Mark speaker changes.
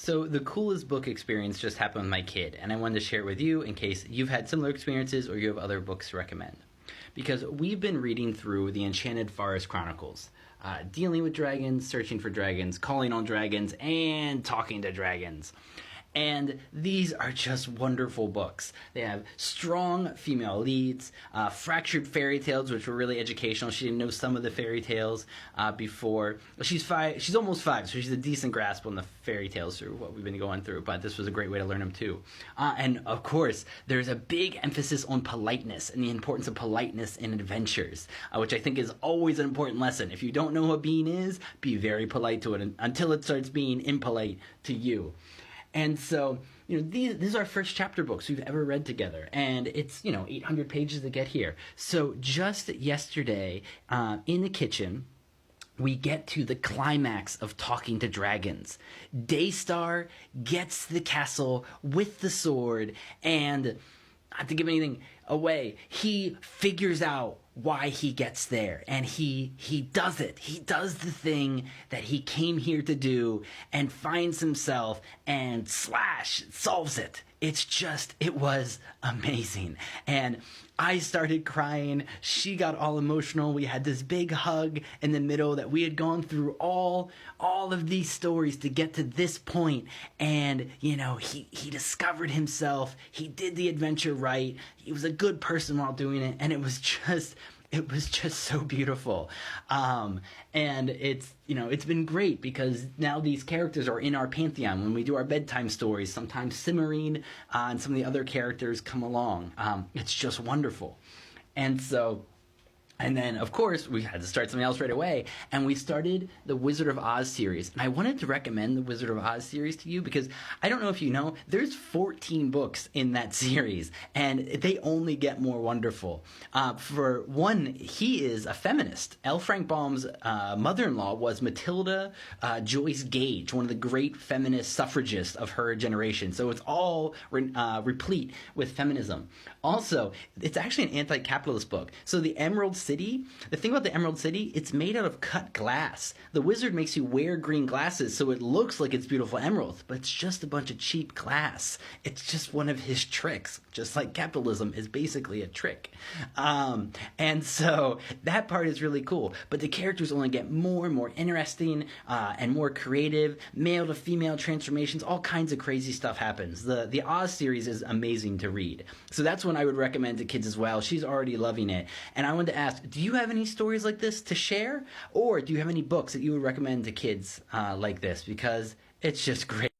Speaker 1: So the coolest book experience just happened with my kid, and I wanted to share it with you in case you've had similar experiences or you have other books to recommend. Because we've been reading through the Enchanted Forest Chronicles, dealing with dragons, searching for dragons, calling on dragons, and talking to dragons. And these are just wonderful books. They have strong female leads, fractured fairy tales, which were really educational. She didn't know some of the fairy tales before. She's almost 5, so she's a decent grasp on the fairy tales through what we've been going through. But this was a great way to learn them too. And of course, there's a big emphasis on politeness and the importance of politeness in adventures, which I think is always an important lesson. If you don't know what being is, be very polite to it until it starts being impolite to you. And so, these are our first chapter books we've ever read together. And it's, 800 pages to get here. So just yesterday, in the kitchen, we get to the climax of talking to dragons. Daystar gets the castle with the sword, and not to give anything away, he figures out why he gets there, and he does it. He does the thing that he came here to do and finds himself and solves it. It was amazing. And I started crying. She got all emotional. We had this big hug in the middle that we had gone through all of these stories to get to this point. And, he discovered himself. He did the adventure right. He was a good person while doing it. And it was just so beautiful. And it's been great because now these characters are in our pantheon. When we do our bedtime stories, sometimes Cimmerine and some of the other characters come along. It's just wonderful. And then, of course, we had to start something else right away, and we started the Wizard of Oz series. And I wanted to recommend the Wizard of Oz series to you because I don't know if you know, there's 14 books in that series, and they only get more wonderful. For one, he is a feminist. L. Frank Baum's mother-in-law was Matilda Joyce Gage, one of the great feminist suffragists of her generation. So it's all replete with feminism. Also, it's actually an anti-capitalist book. So the Emerald City, the thing about the Emerald City, it's made out of cut glass. The wizard makes you wear green glasses so it looks like it's beautiful emeralds, but it's just a bunch of cheap glass. It's just one of his tricks, just like capitalism is basically a trick. And so that part is really cool, but the characters only get more and more interesting and more creative, male to female transformations, all kinds of crazy stuff happens. The Oz series is amazing to read. So that's one I would recommend to kids as well. She's already loving it. And I wanted to ask, do you have any stories like this to share? Or do you have any books that you would recommend to kids like this? Because it's just great.